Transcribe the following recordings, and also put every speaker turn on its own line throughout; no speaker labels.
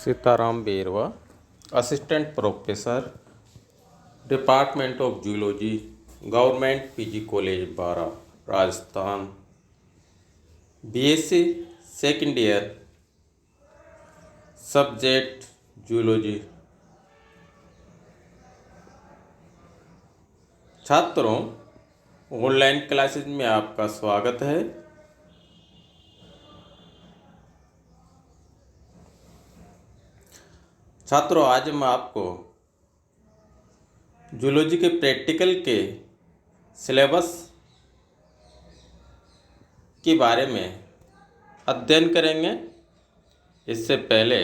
Sitaram Berwa, assistant professor, department of zoology, government PG college Baran, Rajasthan. BSc second year, subject zoology. छात्रों, online classes में आपका स्वागत है। छात्रों, आज हम आपको जूलॉजी के प्रैक्टिकल के सिलेबस के बारे में अध्ययन करेंगे। इससे पहले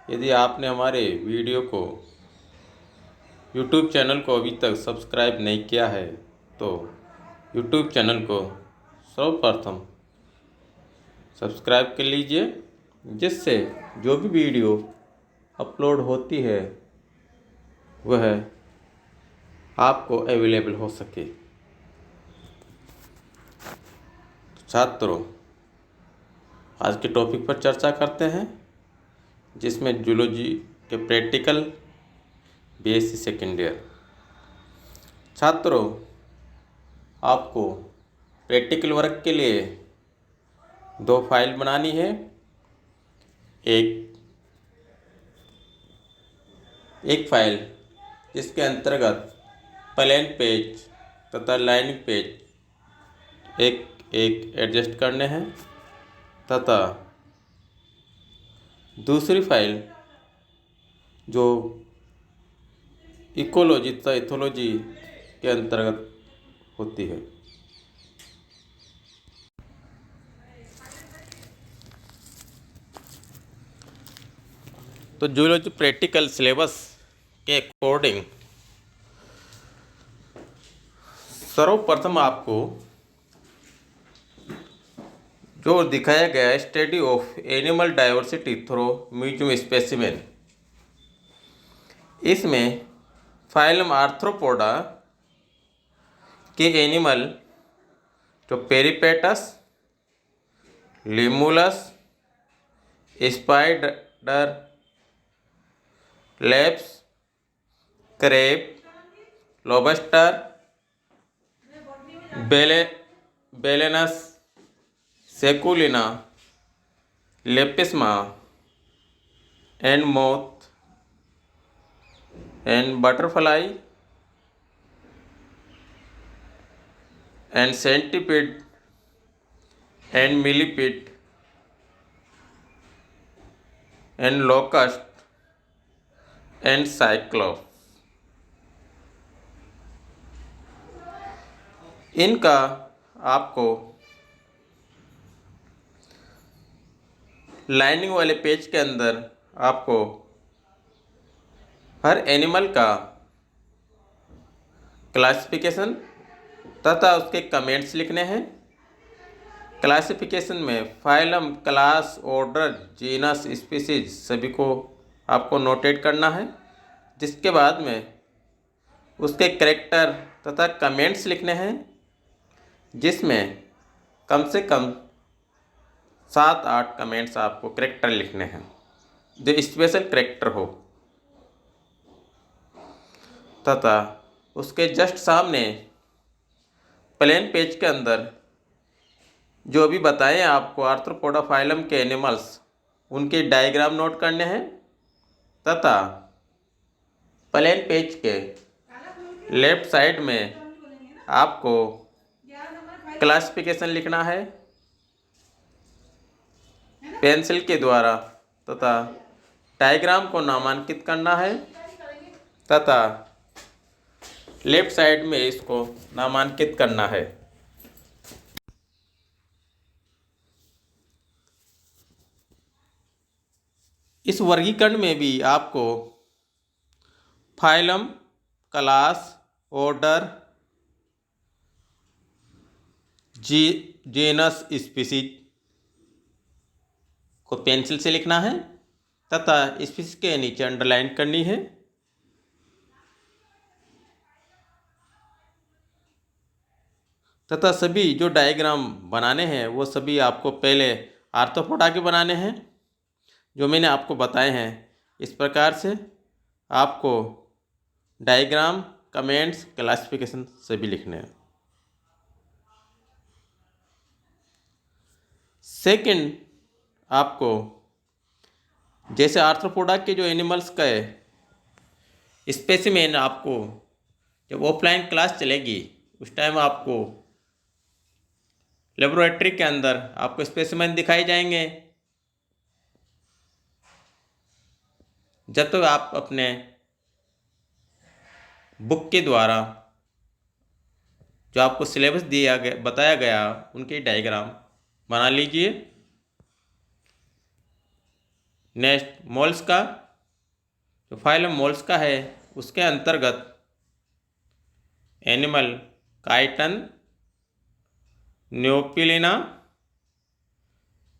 यदि आपने हमारे वीडियो को यूट्यूब चैनल को अभी तक सब्सक्राइब नहीं किया है तो यूट्यूब चैनल को सर्वप्रथम सब्सक्राइब कर लीजिए, जिससे जो भी वीडियो अपलोड होती है वह आपको अवेलेबल हो सके। छात्रों, आज के टॉपिक पर चर्चा करते हैं, जिसमें जूलॉजी के प्रैक्टिकल बीएससी सेकेंड ईयर। छात्रों, आपको प्रैक्टिकल वर्क के लिए 2 फाइल बनानी है। एक फाइल जिसके अंतर्गत प्लेन पेज तथा लाइनिंग पेज एक एडजस्ट करने हैं, तथा दूसरी फाइल जो इकोलॉजी तथा इथोलॉजी के अंतर्गत होती है। तो जूलॉजी प्रैक्टिकल सिलेबस के अकॉर्डिंग सर्वप्रथम आपको जो दिखाया गया है, study of animal diversity through museum specimen, इसमें फाइलम आर्थ्रोपोडा के एनिमल जो peripatus, limulus, spider, lepas, crab, lobster, balanus, sacculina, lepisma, and moth, and butterfly, and centipede, and millipede, and locust, and cyclops, इनका आपको lining वाले page के अंदर आपको हर animal का क्लासिफिकेशन तथा उसके कमेंट्स लिखने हैं। क्लासिफिकेशन में phylum, class, order, genus, species सभी को आपको नोटेट करना है, जिसके बाद में उसके कैरेक्टर तथा कमेंट्स लिखने हैं, जिसमें कम से कम 7-8 कमेंट्स आपको कैरेक्टर लिखने हैं जो स्पेशल कैरेक्टर हो, तथा उसके जस्ट सामने प्लेन पेज के अंदर जो भी बताएं आपको आर्थ्रोपोडा फाइलम के एनिमल्स, उनके डायग्राम नोट करने हैं, तथा प्लेन पेज के लेफ्ट साइड में आपको क्लासिफिकेशन लिखना है पेंसिल के द्वारा, तथा डायग्राम को नामांकित करना है, तथा लेफ्ट साइड में इसको नामांकित करना है। इस वर्गीकरण में भी आपको phylum, class, order, genus, species को पेंसिल से लिखना है, तथा स्पीसीज के नीचे अंडरलाइन करनी है। तथा सभी जो डायग्राम बनाने हैं वो सभी आपको पहले आर्थ्रोपोडा के बनाने हैं। जो मैंने आपको बताए हैं, इस प्रकार से आपको डायग्राम, कमेंट्स, क्लासिफिकेशन सभी लिखने हैं। सेकंड, आपको जैसे आर्थ्रोपोडा के जो एनिमल्स का है स्पेसिमेन, आपको जब ऑफलाइन क्लास चलेगी उस टाइम आपको लेबोरेटरी के अंदर आपको स्पेसिमेन दिखाए जाएंगे। जब तक आप अपने बुक के द्वारा जो आपको सिलेबस दिया गया, बताया गया, उनके डायग्राम बना लीजिए। नेक्स्ट, मोल्स का जो फाइलम मोल्स का है उसके अंतर्गत एनिमल काइटन, न्यूपिलिना,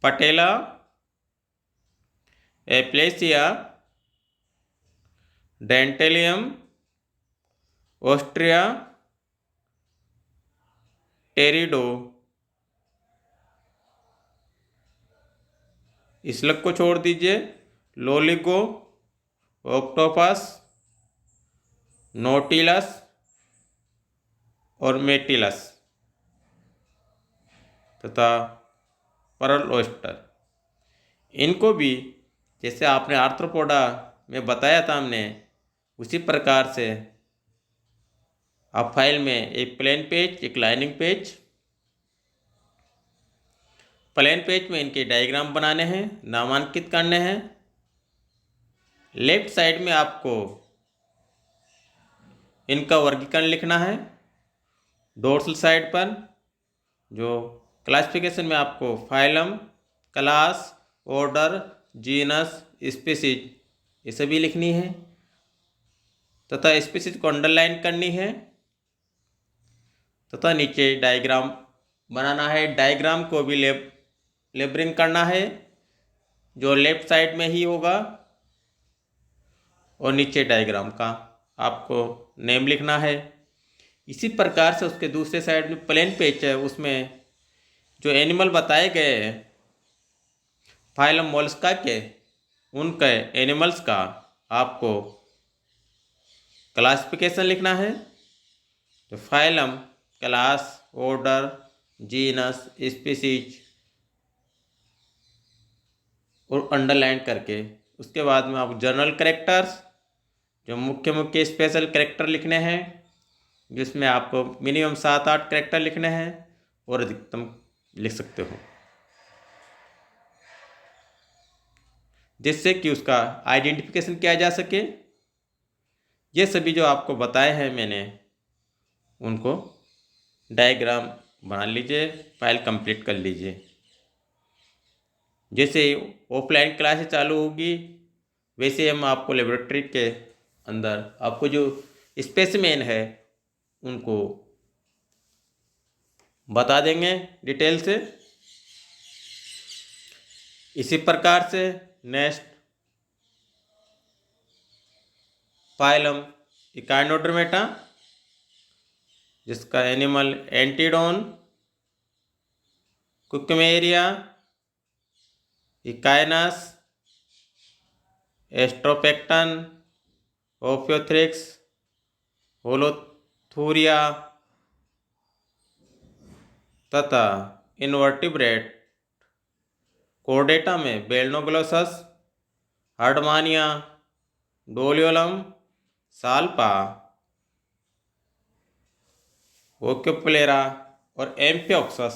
पटेला, एप्लेसिया, डेंटेलियम, ऑस्ट्रिया, टेरिडो, इस लग को छोड़ दीजिए, लोलिगो, ऑक्टोपस, नोटिलस और मेटिलस तथा परल ऑयस्टर। इनको भी जैसे आपने आर्थ्रोपोडा में बताया था हमने, उसी प्रकार से आप फाइल में एक प्लेन पेज, एक लाइनिंग पेज, प्लेन पेज में इनके डायग्राम बनाने हैं, नामांकित करने हैं। लेफ्ट साइड में आपको इनका वर्गीकरण लिखना है। डोर्सल साइड पर जो क्लासिफिकेशन में आपको phylum, class, order, genus, species ये सभी लिखनी है तथा स्पीसीज को अंडरलाइन करनी है तथा नीचे डायग्राम बनाना है। डायग्राम को भी लेबरिंग करना है जो लेफ्ट साइड में ही होगा और नीचे डायग्राम का आपको नेम लिखना है। इसी प्रकार से उसके दूसरे साइड में प्लेन पेज है, उसमें जो एनिमल बताए गए हैं फाइलम मोलस्का के, उनके एनिमल्स का आपको क्लासिफिकेशन लिखना है। तो phylum, class, order, genus, species और अंडरलाइन करके उसके बाद में आप जनरल कैरेक्टर्स, जो मुख्य मुख्य स्पेशल कैरेक्टर लिखने हैं, जिसमें आपको मिनिमम 7-8 कैरेक्टर लिखने हैं और अधिकतम लिख सकते हो, जिससे कि उसका आइडेंटिफिकेशन किया जा सके। ये सभी जो आपको बताए हैं मैंने, उनको डायग्राम बना लीजिए, फाइल कंप्लीट कर लीजिए। जैसे ऑफलाइन क्लासेस चालू होगी वैसे हम आपको लेबोरेटरी के अंदर आपको जो स्पेसिमेन है उनको बता देंगे डिटेल से। इसी प्रकार से नेक्स्ट, फाइलम इकाइनोडर्मेटा, जिसका एनिमल एंटीडोन, कुकुमेरिया, इकाइनस, एस्ट्रोपेक्टन, ओफियोथ्रिक्स, होलोथूरिया तथा इनवर्टिब्रेट कोर्डेटा में बेलनोग्लोसस, हर्डमानिया, डोलियोलम, साल्पा, ओक्योपुलेरा और एम्फियोक्सस,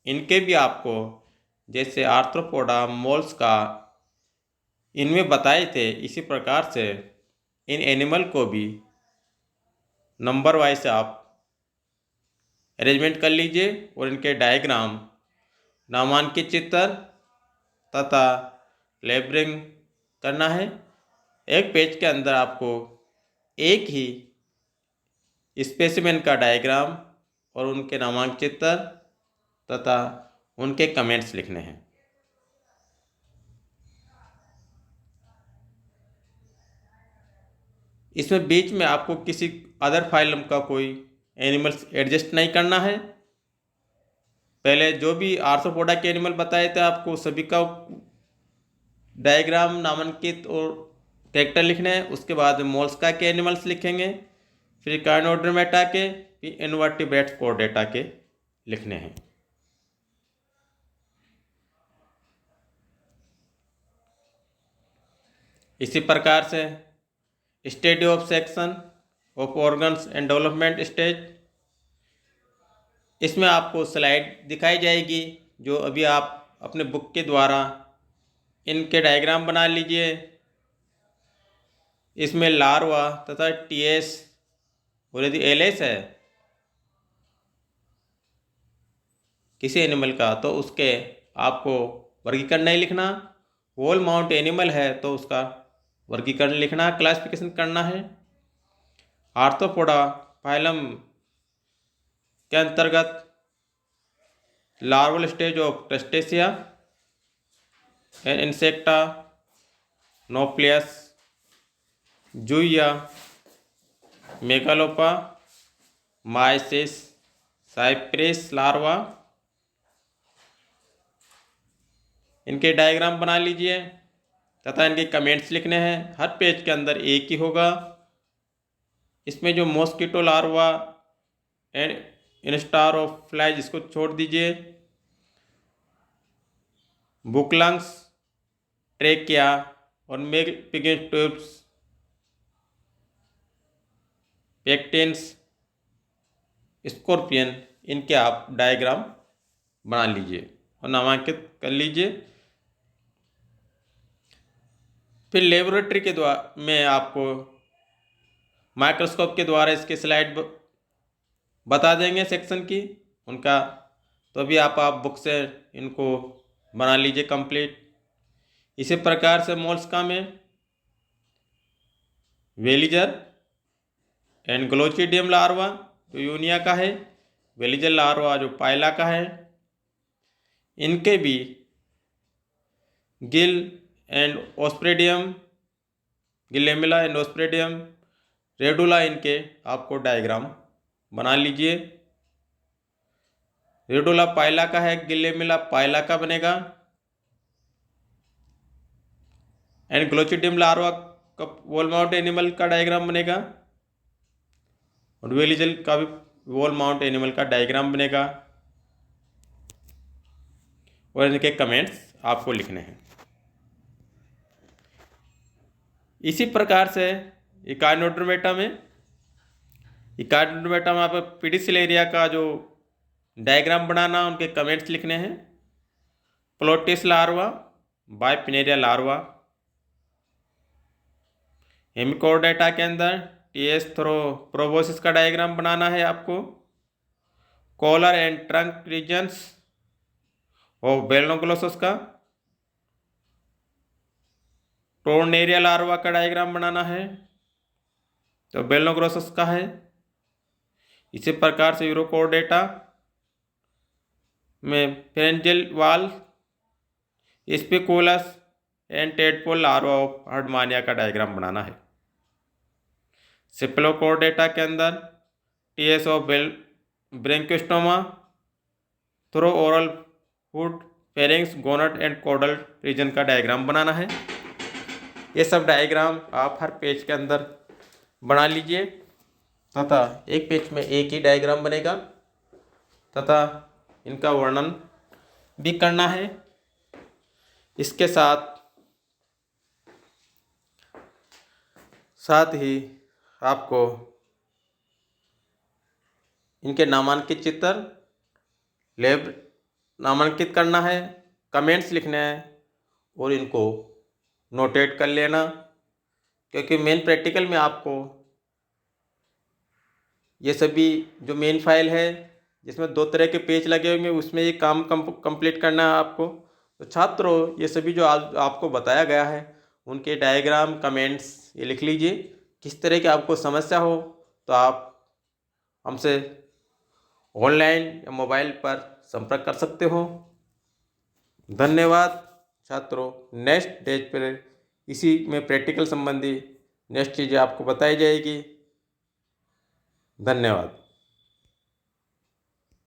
इनके भी आपको जैसे आर्थ्रोपोडा, मोल्स का इनमें बताए थे, इसी प्रकार से इन एनिमल को भी नंबर वाइज आप अरेंजमेंट कर लीजिए और इनके डायग्राम, नामांकित चित्र तथा लेबलिंग करना है। एक पेज के अंदर आपको एक ही स्पेसिमेन का डायग्राम और उनके नामांकित चित्र तथा उनके कमेंट्स लिखने हैं। इसमें बीच में आपको किसी अदर फाइलम का कोई एनिमल्स एडजस्ट नहीं करना है। पहले जो भी आर्थ्रोपोडा के एनिमल बताए थे आपको, सभी का डायग्राम नामांकित और कैरेक्टर लिखने हैं। उसके बाद मोल्स्का के एनिमल्स लिखेंगे, फिर काइनोडर्मेटा के, फिर इनवर्टिब्रेट्स कोर्डेटा के लिखने हैं। इसी प्रकार से stage of section of organs and development stage, इसमें आपको स्लाइड दिखाई जाएगी जो अभी आप अपने बुक के द्वारा इनके डायग्राम बना लीजिए। इसमें लार्वा तथा टीएस और यदि एलएस है किसी एनिमल का तो उसके आपको वर्गीकरण नहीं लिखना। वॉल माउंट एनिमल है तो उसका वर्गीकरण लिखना, क्लासिफिकेशन करना है। आर्थ्रोपोडा फाइलम के अंतर्गत larval stage of crustacea and insecta, nauplius, zoea, megalopa, mysis, cypris larva, इनके डायग्राम बना लीजिए तथा इनके कमेंट्स लिखने हैं। हर पेज के अंदर एक ही होगा। इसमें जो mosquito larva and Instar of flies इसको छोड़ दीजिए। बुकलंग्स, ट्रेकिया और मेल पिगेंट ट्यूब्स, पेक्टेंस, स्कॉर्पियन, इनके आप डायग्राम बना लीजिए और नामांकित कर लीजिए। फिर लेबोरेटरी के द्वारा में आपको माइक्रोस्कोप के द्वारा इसके स्लाइड बता देंगे सेक्शन की उनका, तो अभी आप बुक से इनको बना लीजिए कंप्लीट। इसी प्रकार से मोल्स्का में वेलिजर एंड ग्लोचिडियम लार्वा जो यूनिया का है, वेलिजर लार्वा जो पाइला का है, इनके भी गिल एंड ऑस्प्रेडियम, गिलेमिला एंड ऑस्प्रेडियम, रेडुला, इनके आपको डायग्राम बना लीजिए। रेडुला पाइला का है, गिलेमिला पाइला का बनेगा, एंड ग्लोचिडियम लार्वा का वॉल माउंट एनिमल का डायग्राम बनेगा और वेलिजल का भी वॉल माउंट एनिमल का डायग्राम बनेगा और इनके कमेंट्स आपको लिखने हैं। इसी प्रकार से इकार्डोडर्मेटा में आप पीडिसिलेरिया का जो डायग्राम बनाना, उनके कमेंट्स लिखने हैं। Pluteus larva, bipinnaria larva, hemichordata के अंदर टीएस प्रोबोसिस का डायग्राम बनाना है आपको। Collar and trunk regions of balanoglossus का, टोर्नेरिया लार्वा का डायग्राम बनाना है तो बेलनोग्लोसस का है। इसी प्रकार से यूरोकोर्डेटा में pharyngeal wall, spicules and tadpole larva of herdmania का डायग्राम बनाना है। सिप्लोकोर्डेटा के अंदर TS of branchiostoma, through oral hood, pharynx, gonad and caudal region का डायग्राम बनाना है। ये सब डायग्राम आप हर पेज के अंदर बना लीजिए तथा एक पेज में एक ही डायग्राम बनेगा तथा इनका वर्णन भी करना है। इसके साथ ही आपको इनके नामांकित चित्र लेब नामांकित करना है, कमेंट्स लिखने हैं और इनको नोटेट कर लेना, क्योंकि मेन प्रैक्टिकल में आपको ये सभी जो मेन फाइल है जिसमें 2 तरह के पेज लगे होंगे उसमें ये काम कंप्लीट करना है आपको। तो छात्रों, ये सभी जो आपको बताया गया है उनके डायग्राम, कमेंट्स ये लिख लीजिए। किस तरह की आपको समस्या हो तो आप हमसे ऑनलाइन या मोबाइल पर संपर्क कर सकते हो। धन्यवाद छात्रों। नेक्स्ट डेज पर इसी में प्रैक्टिकल संबंधी नेक्स्ट चीज़ें आपको बताई जाएगी। धन्यवाद।